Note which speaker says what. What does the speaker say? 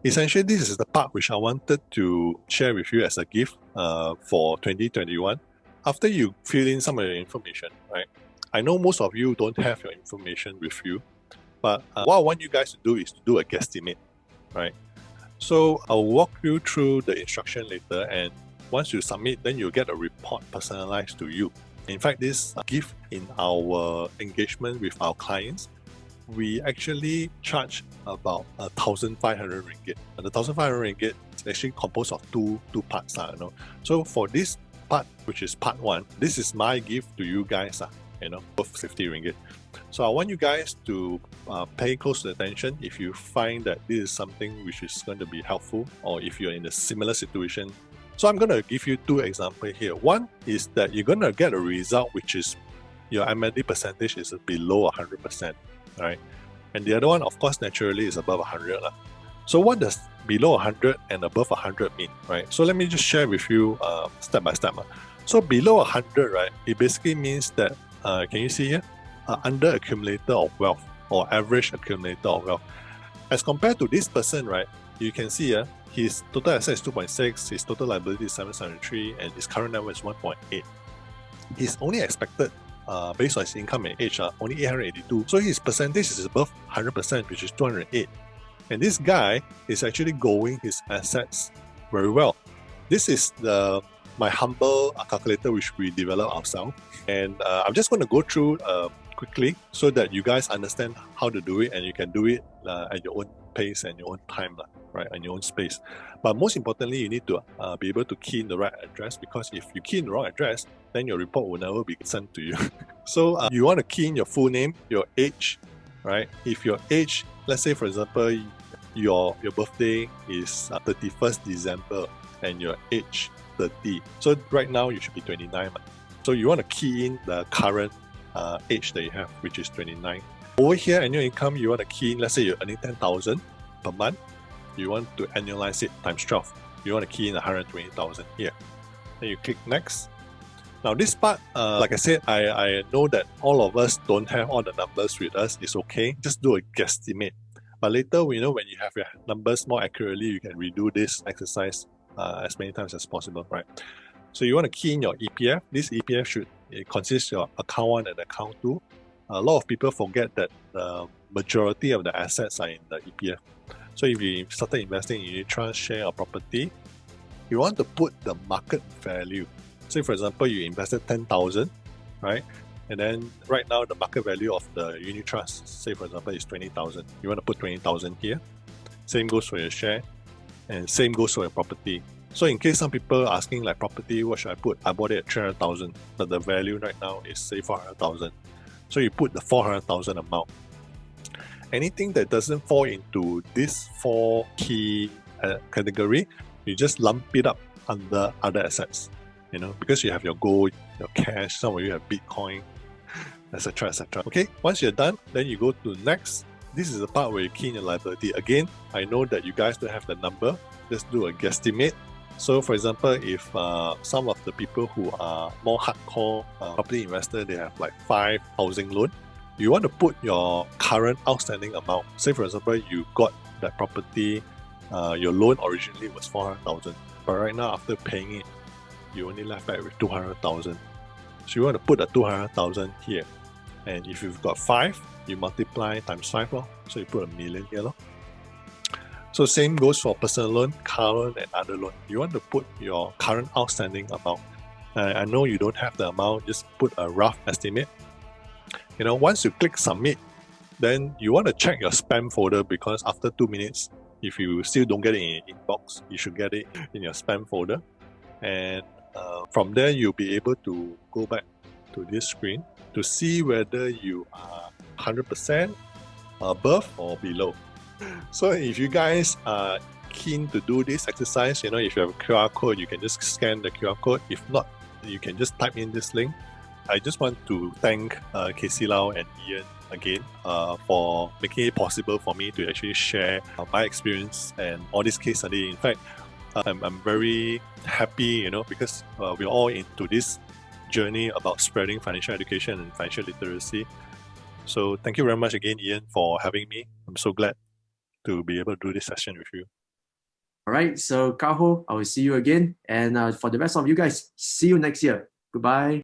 Speaker 1: Essentially, this is the part which I wanted to share with you as a gift for 2021. After you fill in some of your information, right? I know most of you don't have your information with you, but what I want you guys to do is to do a guesstimate, right? So I'll walk you through the instruction later, and once you submit, then you'll get a report personalized to you. In fact, this gift in our engagement with our clients, we actually charge about 1,500 ringgit. And the 1,500 ringgit is actually composed of two parts. So for this part, which is part one, this is my gift to you guys, worth 50 ringgit. So I want you guys to pay close attention if you find that this is something which is going to be helpful, or if you're in a similar situation. So I'm going to give you two examples here. One is that you're going to get a result which is your MND percentage is below 100%, right? And the other one, of course, naturally is above 100. So what does below 100 and above 100 mean, right? So let me just share with you step by step. So below 100, right, it basically means that, can you see here? Under accumulator of wealth, or average accumulator of wealth. As compared to this person, right, you can see his total asset is 2.6, his total liability is 773, and his current net worth is 1.8. He's only expected, based on his income and age, only 882. So his percentage is above 100%, which is 208. And this guy is actually growing his assets very well. This is my humble calculator which we developed ourselves. And I'm just going to go through quickly so that you guys understand how to do it, and you can do it at your own pace and your own time, right, and your own space. But most importantly, you need to be able to key in the right address, because if you key in the wrong address, then your report will never be sent to you. So you want to key in your full name, your age, right? If your age, let's say for example, your birthday is 31st December and your age 30. So right now you should be 29. So you want to key in the current age that you have, which is 29. Over here, annual income, you want to key in, let's say you're earning 10,000 per month. You want to annualize it times 12. You want to key in 120,000 here. Then you click next. Now this part, like I said, I know that all of us don't have all the numbers with us. It's okay. Just do a guesstimate. But later, when you have your numbers more accurately, you can redo this exercise as many times as possible, right? So you want to key in your EPF. This EPF consists of your account 1 and account 2. A lot of people forget that the majority of the assets are in the EPF. So if you started investing in unit trust, share, or property, you want to put the market value. Say for example, you invested 10,000, right? And then right now the market value of the unit trust, say for example, is 20,000. You want to put 20,000 here. Same goes for your share, and same goes for your property. So in case some people are asking like property, what should I put? I bought it at 300,000, but the value right now is say 400,000. So you put the 400,000 amount. Anything that doesn't fall into this 4 key category, you just lump it up under other assets. Because you have your gold, your cash, some of you have Bitcoin, etc., etc. Okay, once you're done, then you go to next. This is the part where you key in your liability. Again, I know that you guys don't have the number. Just do a guesstimate. So for example, if some of the people who are more hardcore property investor, they have like 5 housing loan, you want to put your current outstanding amount. Say for example, you got that property, your loan originally was 400,000, but right now after paying it, you only left back with 200,000. So you want to put the 200,000 here. And if you've got 5, you multiply times 5, so you put 1 million here. So same goes for personal loan, car loan, and other loan. You want to put your current outstanding amount. I know you don't have the amount, just put a rough estimate. Once you click submit, then you want to check your spam folder, because after 2 minutes, if you still don't get it in your inbox, you should get it in your spam folder. And from there, you'll be able to go back to this screen to see whether you are 100% above or below. So if you guys are keen to do this exercise, if you have a QR code, you can just scan the QR code. If not, you can just type in this link. I just want to thank Casey Lau and Ian again for making it possible for me to actually share my experience and all this case study. In fact, I'm very happy, because we're all into this journey about spreading financial education and financial literacy. So thank you very much again, Ian, for having me. I'm so glad to be able to do this session with you.
Speaker 2: All right, so Kaho, I will see you again. And for the rest of you guys, see you next year. Goodbye.